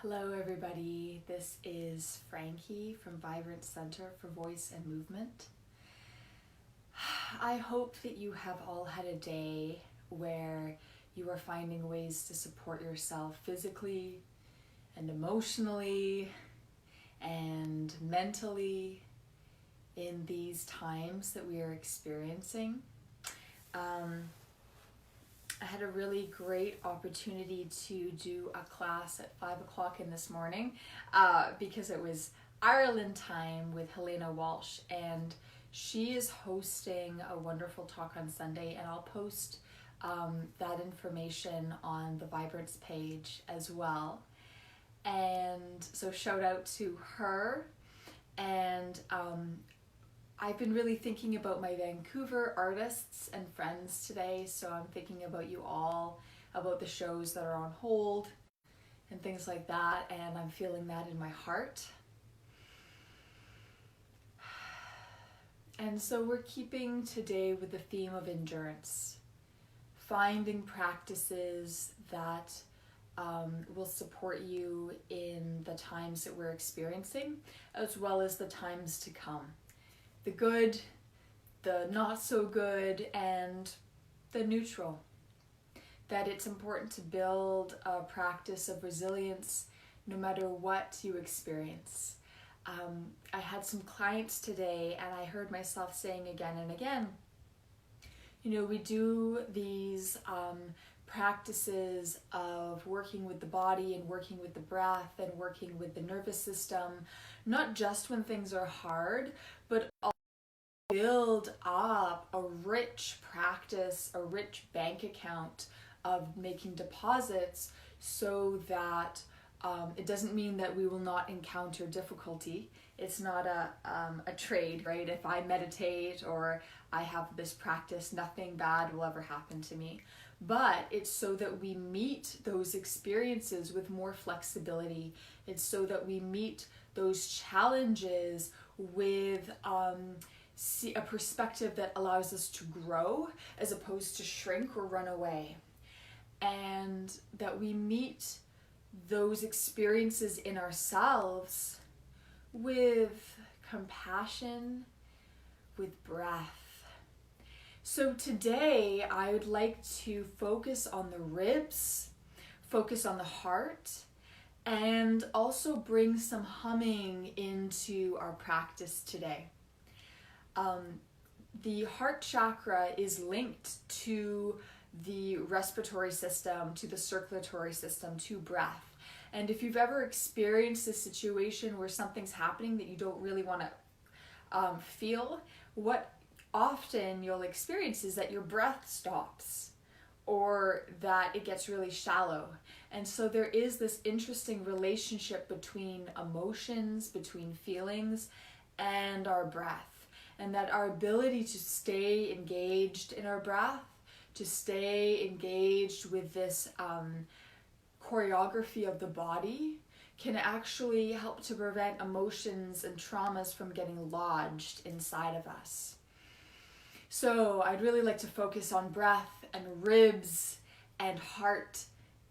Hello everybody, this is Frankie from Vibrant Center for Voice and Movement. I hope that you have all had a day where you are finding ways to support yourself physically and emotionally and mentally in these times that we are experiencing. I had a really great opportunity to do a class at 5 o'clock in this morning because it was Ireland time with Helena Walsh, and she is hosting a wonderful talk on Sunday, and I'll post that information on the Vibrance page as well. And so shout out to her. And I've been really thinking about my Vancouver artists and friends today, so I'm thinking about you all, about the shows that are on hold and things like that, and I'm feeling that in my heart. And so we're keeping today with the theme of endurance, finding practices that will support you in the times that we're experiencing, as well as the times to come. The good, the not so good, and the neutral. That it's important to build a practice of resilience no matter what you experience. I had some clients today, and I heard myself saying again and again, we do these practices of working with the body and working with the breath and working with the nervous system, not just when things are hard, but also build up a rich practice, a rich bank account of making deposits so that it doesn't mean that we will not encounter difficulty. It's not a trade, right? If I meditate or I have this practice, nothing bad will ever happen to me. But it's so that we meet those experiences with more flexibility. It's so that we meet those challenges with a perspective that allows us to grow as opposed to shrink or run away. And that we meet those experiences in ourselves with compassion, with breath. So today I would like to focus on the ribs, focus on the heart, and also bring some humming into our practice today. The heart chakra is linked to the respiratory system, to the circulatory system, to breath. And if you've ever experienced a situation where something's happening that you don't really want to feel, what often you'll experience is that your breath stops or that it gets really shallow. And so there is this interesting relationship between emotions, between feelings, and our breath. And that our ability to stay engaged in our breath, to stay engaged with this choreography of the body, can actually help to prevent emotions and traumas from getting lodged inside of us. So I'd really like to focus on breath and ribs and heart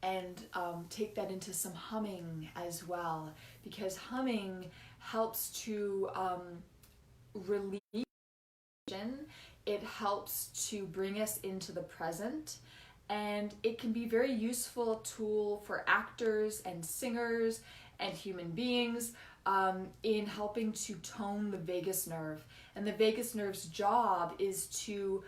and take that into some humming as well, because humming helps to relieve tension. It helps to bring us into the present, and it can be a very useful tool for actors and singers and human beings in helping to tone the vagus nerve. And the vagus nerve's job is to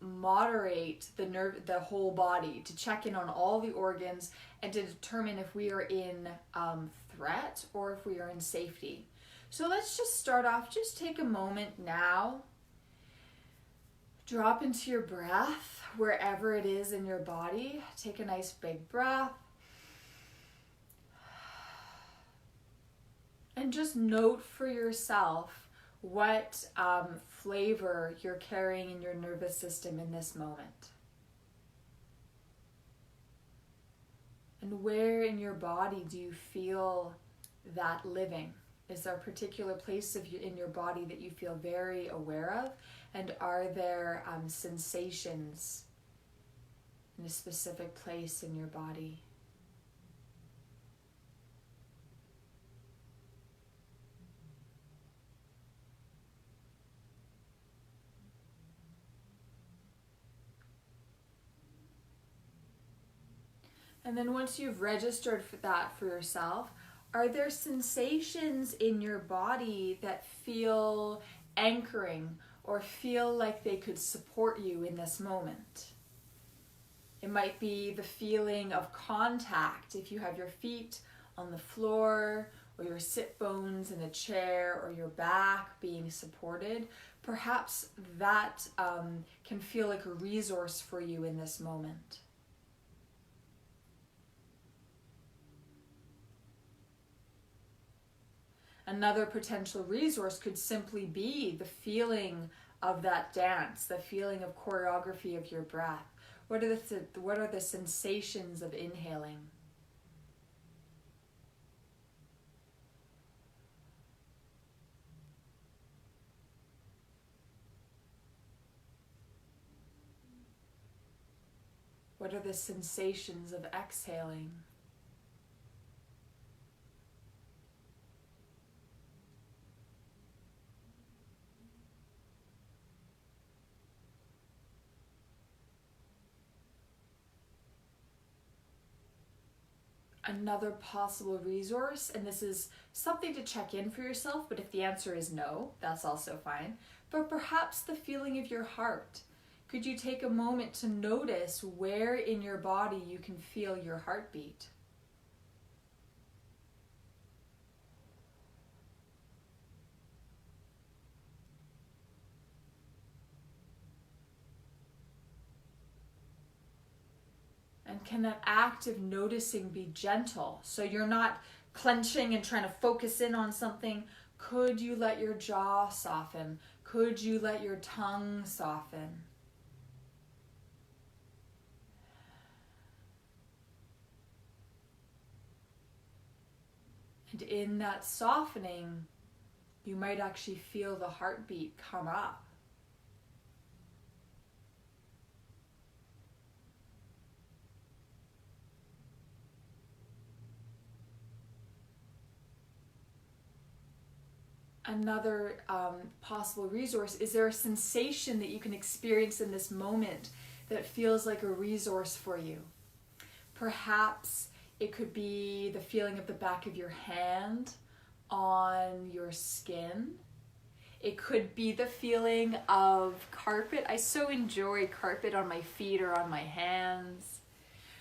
moderate the whole body, to check in on all the organs and to determine if we are in threat or if we are in safety. So let's just start off, just take a moment now. Drop into your breath wherever it is in your body. Take a nice big breath. And just note for yourself what flavor you're carrying in your nervous system in this moment. And where in your body do you feel that living? Is there a particular place in your body that you feel very aware of? And are there sensations in a specific place in your body? And then once you've registered for that for yourself, are there sensations in your body that feel anchoring or feel like they could support you in this moment? It might be the feeling of contact if you have your feet on the floor or your sit bones in a chair or your back being supported. Perhaps that can feel like a resource for you in this moment. Another potential resource could simply be the feeling of that dance, the feeling of choreography of your breath. What are the sensations of inhaling? What are the sensations of exhaling? Another possible resource, and this is something to check in for yourself, but if the answer is no, that's also fine, but perhaps the feeling of your heart. Could you take a moment to notice where in your body you can feel your heartbeat? And can that act of noticing be gentle? So you're not clenching and trying to focus in on something. Could you let your jaw soften? Could you let your tongue soften? And in that softening, you might actually feel the heartbeat come up. Another possible resource, is there a sensation that you can experience in this moment that feels like a resource for you? Perhaps it could be the feeling of the back of your hand on your skin. It could be the feeling of carpet. I so enjoy carpet on my feet or on my hands.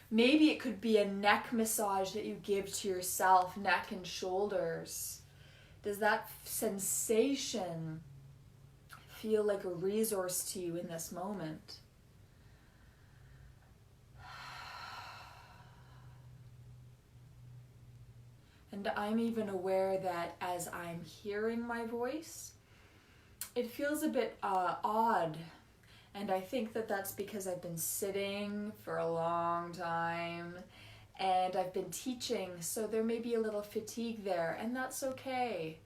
Maybe it could be a neck massage that you give to yourself, neck and shoulders. Does that sensation feel like a resource to you in this moment? And I'm even aware that as I'm hearing my voice, it feels a bit odd. And I think that that's because I've been sitting for a long time and I've been teaching, so there may be a little fatigue there, and that's okay.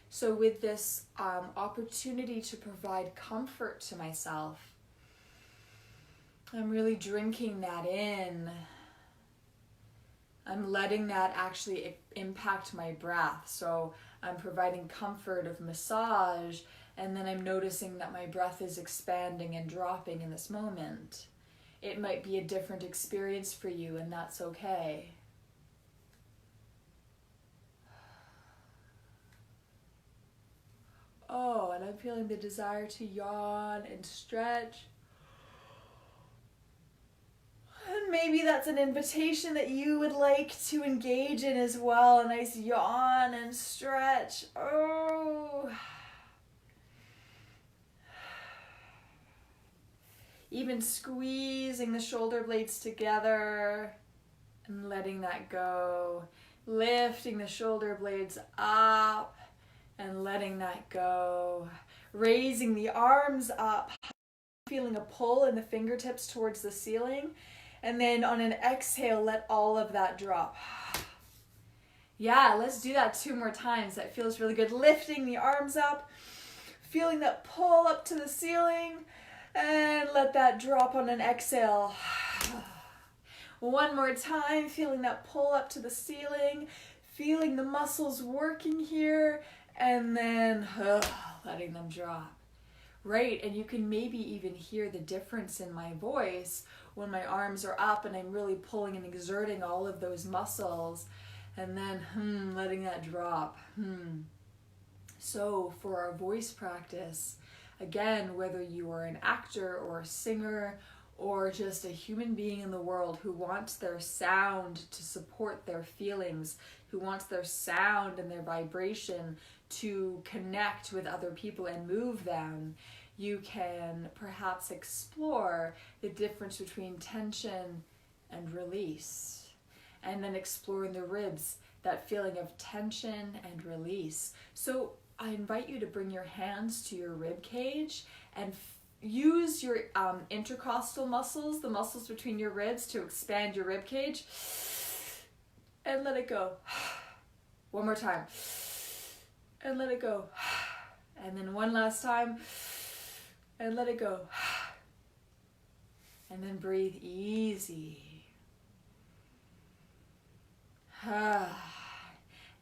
So with this opportunity to provide comfort to myself, I'm really drinking that in. I'm letting that actually impact my breath. So I'm providing comfort of massage, and then I'm noticing that my breath is expanding and dropping in this moment. It might be a different experience for you, and that's okay. Oh, and I'm feeling the desire to yawn and stretch. And maybe that's an invitation that you would like to engage in as well. A nice yawn and stretch. Oh. Even squeezing the shoulder blades together and letting that go. Lifting the shoulder blades up and letting that go. Raising the arms up, feeling a pull in the fingertips towards the ceiling. And then on an exhale, let all of that drop. Yeah, let's do that 2 more times. That feels really good. Lifting the arms up, feeling that pull up to the ceiling. And let that drop on an exhale. 1 more time, feeling that pull up to the ceiling, feeling the muscles working here, and then letting them drop. Right, and you can maybe even hear the difference in my voice when my arms are up and I'm really pulling and exerting all of those muscles, and then letting that drop. So for our voice practice, again, whether you are an actor or a singer or just a human being in the world who wants their sound to support their feelings, who wants their sound and their vibration to connect with other people and move them, you can perhaps explore the difference between tension and release. And then explore in the ribs that feeling of tension and release. So I invite you to bring your hands to your rib cage and use your intercostal muscles, the muscles between your ribs, to expand your rib cage. And let it go. One more time. And let it go. And then one last time. And let it go. And then breathe easy.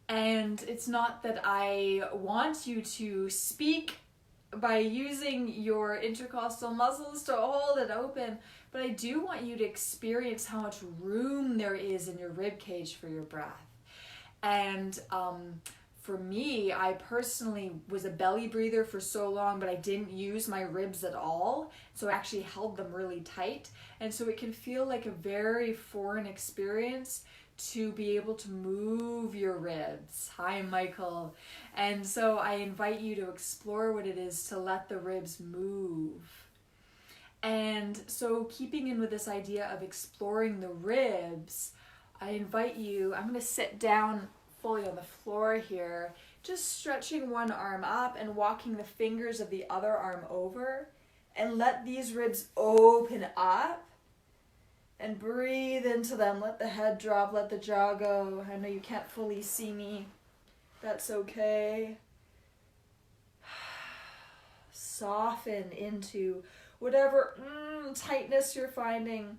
And it's not that I want you to speak by using your intercostal muscles to hold it open, but I do want you to experience how much room there is in your rib cage for your breath. And for me, I personally was a belly breather for so long, but I didn't use my ribs at all. So I actually held them really tight. And so it can feel like a very foreign experience to be able to move your ribs. Hi, Michael. And so I invite you to explore what it is to let the ribs move. And so keeping in with this idea of exploring the ribs, I invite you, I'm going to sit down fully on the floor here, just stretching one arm up and walking the fingers of the other arm over, and let these ribs open up. And breathe into them. Let the head drop. Let the jaw go. I know you can't fully see me. That's okay. Soften into whatever tightness you're finding.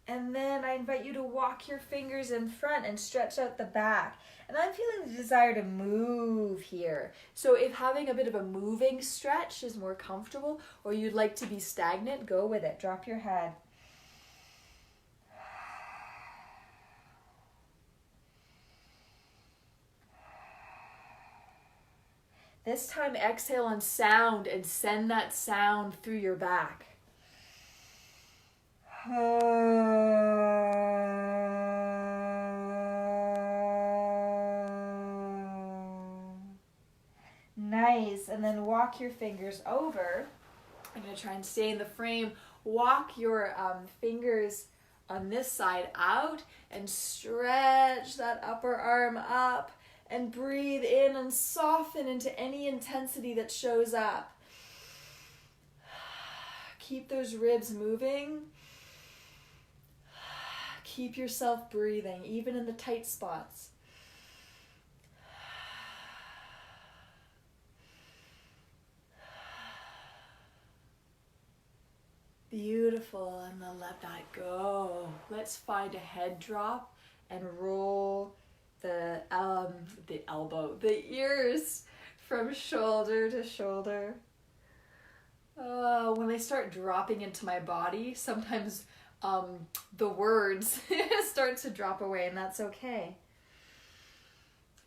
And then I invite you to walk your fingers in front and stretch out the back. And I'm feeling the desire to move here. So if having a bit of a moving stretch is more comfortable, or you'd like to be stagnant, go with it. Drop your head. This time exhale on sound and send that sound through your back. Nice. And then walk your fingers over. I'm going to try and stay in the frame. Walk your fingers on this side out and stretch that upper arm up, and breathe in and soften into any intensity that shows up. Keep those ribs moving. Keep yourself breathing, even in the tight spots. Beautiful, and then let that go. Let's find a head drop and roll the elbow, the ears from shoulder to shoulder. When they start dropping into my body, sometimes the words start to drop away, and that's okay.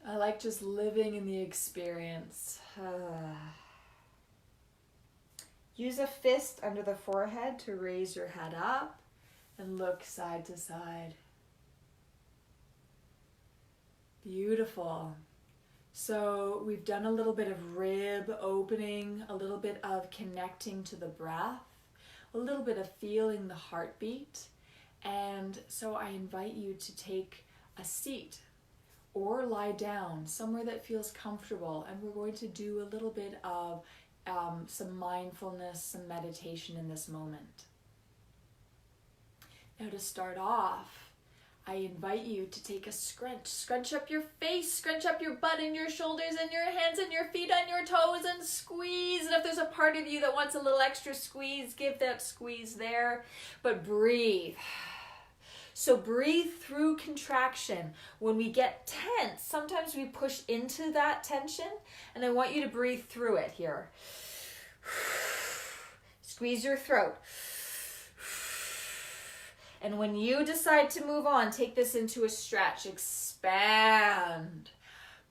I like just living in the experience. Use a fist under the forehead to raise your head up and look side to side. Beautiful. So we've done a little bit of rib opening, a little bit of connecting to the breath, a little bit of feeling the heartbeat. And so I invite you to take a seat or lie down somewhere that feels comfortable. And we're going to do a little bit of some mindfulness, some meditation in this moment. Now to start off, I invite you to take a scrunch. Scrunch up your face, scrunch up your butt and your shoulders and your hands and your feet on your toes and squeeze. And if there's a part of you that wants a little extra squeeze, give that squeeze there. But breathe. So breathe through contraction. When we get tense, sometimes we push into that tension, and I want you to breathe through it here. Squeeze your throat. And when you decide to move on, take this into a stretch. Expand.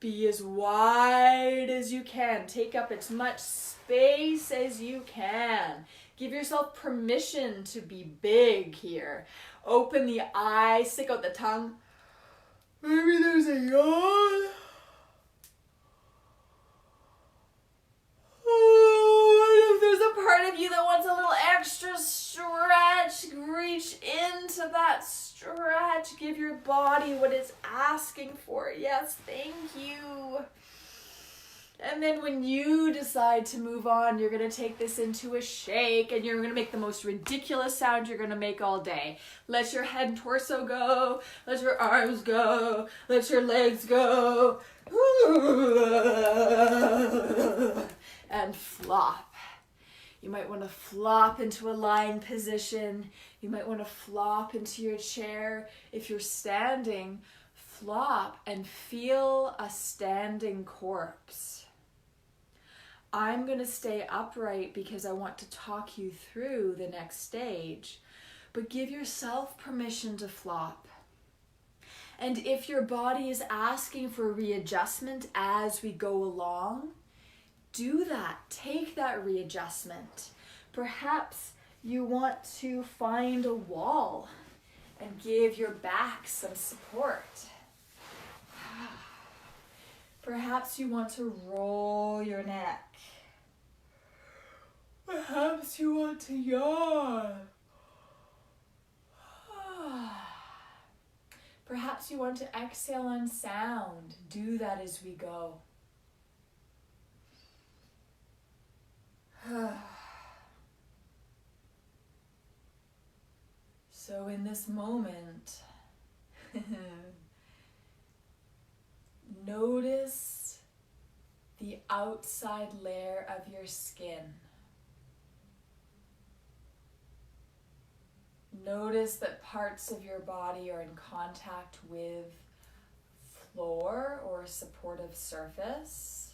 Be as wide as you can. Take up as much space as you can. Give yourself permission to be big here. Open the eyes, stick out the tongue. Maybe there's a yawn. Oh, if there's a part of you that wants a little extra stretch, reach into that stretch. Give your body what it's asking for. Yes, thank you. And then when you decide to move on, you're going to take this into a shake and you're going to make the most ridiculous sound you're going to make all day. Let your head and torso go. Let your arms go. Let your legs go. And flop. You might want to flop into a lying position. You might want to flop into your chair. If you're standing, flop and feel a standing corpse. I'm going to stay upright because I want to talk you through the next stage, but give yourself permission to flop. And if your body is asking for readjustment as we go along, do that. Take that readjustment. Perhaps you want to find a wall and give your back some support. Perhaps you want to roll your neck. Perhaps you want to yawn. Perhaps you want to exhale on sound. Do that as we go. So in this moment, notice the outside layer of your skin. Notice that parts of your body are in contact with floor or supportive surface.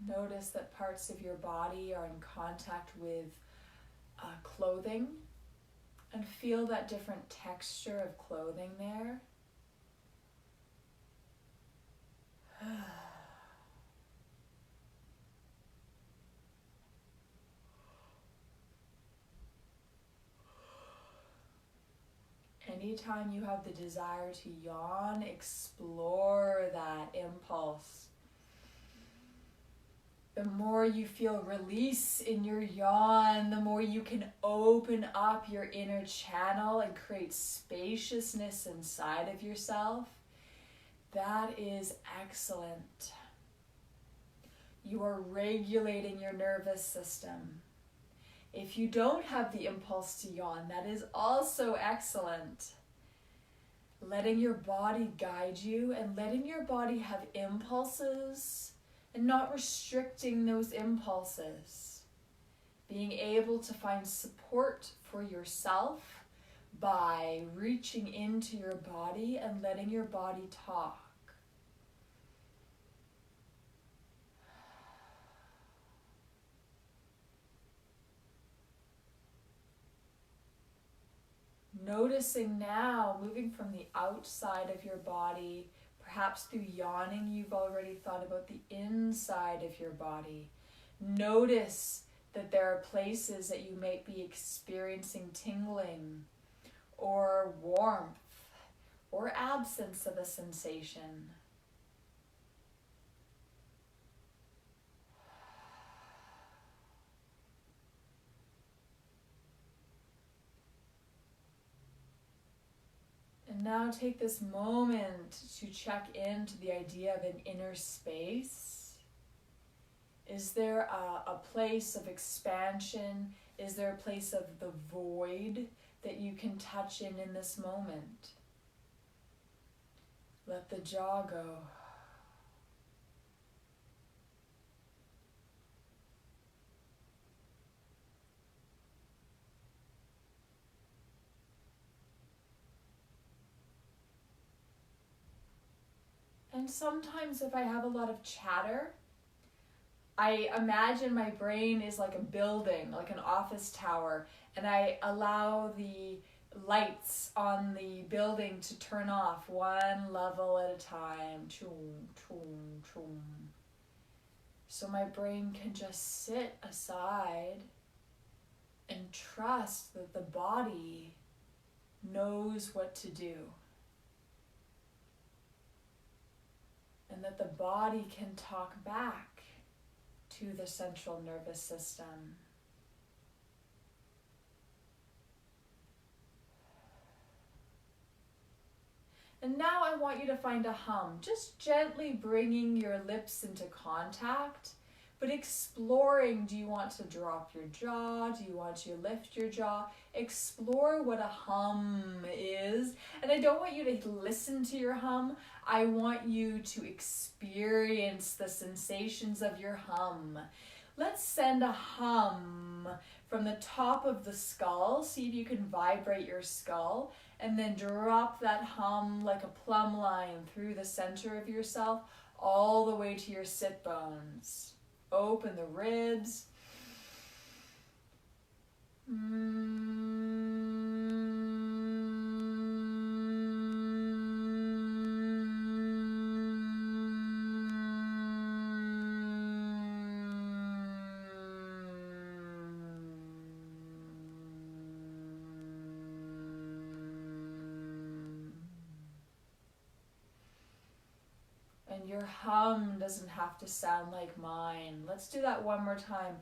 Notice that parts of your body are in contact with clothing, and feel that different texture of clothing there. Anytime you have the desire to yawn, explore that impulse. The more you feel release in your yawn, the more you can open up your inner channel and create spaciousness inside of yourself. That is excellent. You are regulating your nervous system. If you don't have the impulse to yawn, that is also excellent. Letting your body guide you and letting your body have impulses and not restricting those impulses. Being able to find support for yourself by reaching into your body and letting your body talk. Noticing now, moving from the outside of your body, perhaps through yawning, you've already thought about the inside of your body. Notice that there are places that you might be experiencing tingling or warmth or absence of a sensation. And now take this moment to check into the idea of an inner space. Is there a place of expansion? Is there a place of the void that you can touch in this moment? Let the jaw go. And sometimes if I have a lot of chatter, I imagine my brain is like a building, like an office tower, and I allow the lights on the building to turn off one level at a time. Choom, choom, choom. So my brain can just sit aside and trust that the body knows what to do. And that the body can talk back to the central nervous system. And now I want you to find a hum, just gently bringing your lips into contact, but exploring, do you want to drop your jaw? Do you want to lift your jaw? Explore what a hum is. And I don't want you to listen to your hum. I want you to experience the sensations of your hum. Let's send a hum from the top of the skull. See if you can vibrate your skull. And then drop that hum like a plumb line through the center of yourself, all the way to your sit bones. Open the ribs. And your hum doesn't have to sound like mine. Let's do that one more time.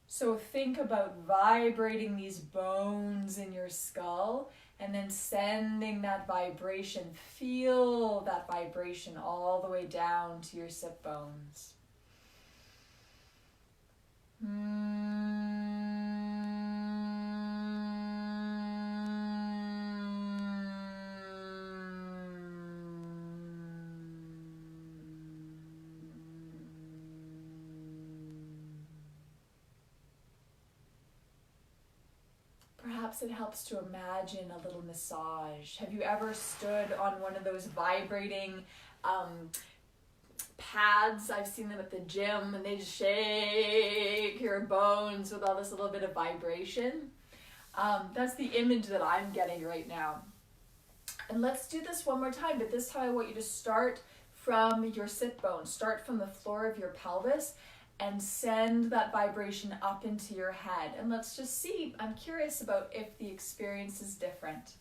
So think about vibrating these bones in your skull and then sending that vibration. Feel that vibration all the way down to your sit bones. Perhaps it helps to imagine a little massage. Have you ever stood on one of those vibrating pads? I've seen them at the gym, and they just shake your bones with all this little bit of vibration. That's the image that I'm getting right now. And let's do this one more time, but this time I want you to start from your sit bones. Start from the floor of your pelvis and send that vibration up into your head. And let's just see, I'm curious about if the experience is different.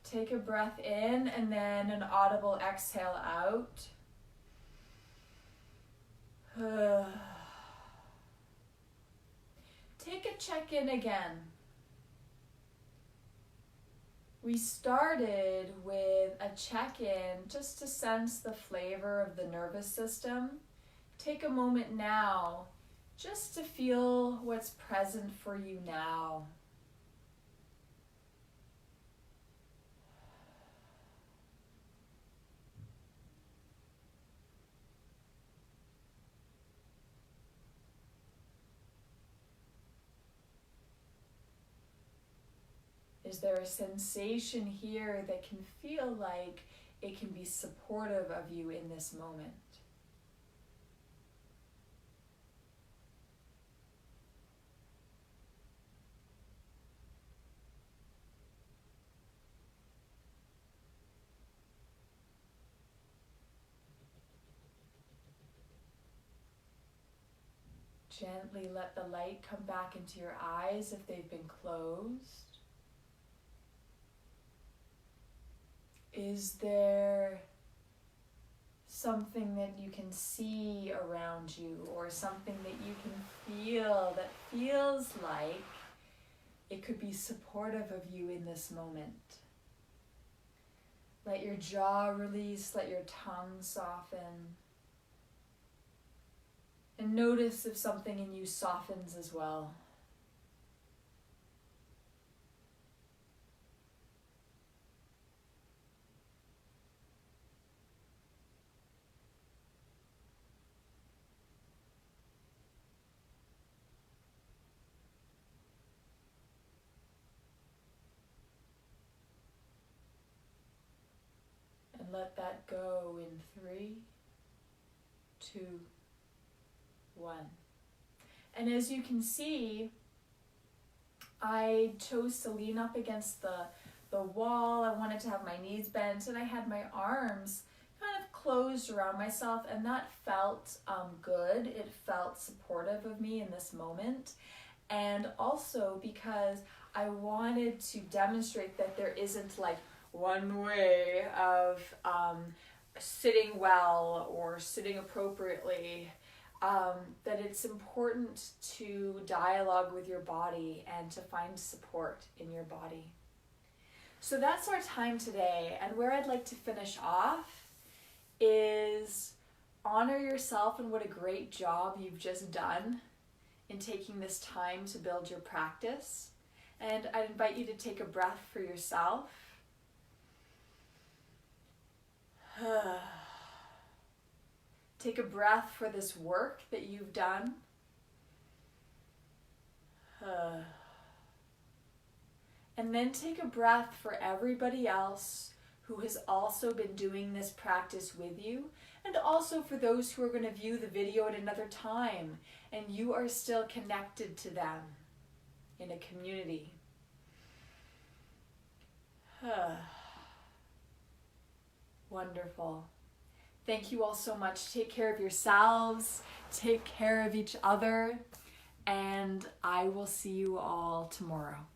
Take a breath in and then an audible exhale out. Take a check-in again. We started with a check-in just to sense the flavor of the nervous system. Take a moment now just to feel what's present for you now. Is there a sensation here that can feel like it can be supportive of you in this moment? Gently let the light come back into your eyes if they've been closed. Is there something that you can see around you, or something that you can feel that feels like it could be supportive of you in this moment? Let your jaw release, let your tongue soften. And notice if something in you softens as well. And let that go in 3, 2, 1. And as you can see, I chose to lean up against the wall. I wanted to have my knees bent, and I had my arms kind of closed around myself, and that felt good. It felt supportive of me in this moment. And also because I wanted to demonstrate that there isn't like one way of sitting well or sitting appropriately, that it's important to dialogue with your body and to find support in your body. So that's our time today, and where I'd like to finish off is honor yourself and what a great job you've just done in taking this time to build your practice. And I invite you to take a breath for yourself. Take a breath for this work that you've done. And then take a breath for everybody else who has also been doing this practice with you, and also for those who are going to view the video at another time and you are still connected to them in a community. Wonderful. Thank you all so much. Take care of yourselves, take care of each other, and I will see you all tomorrow.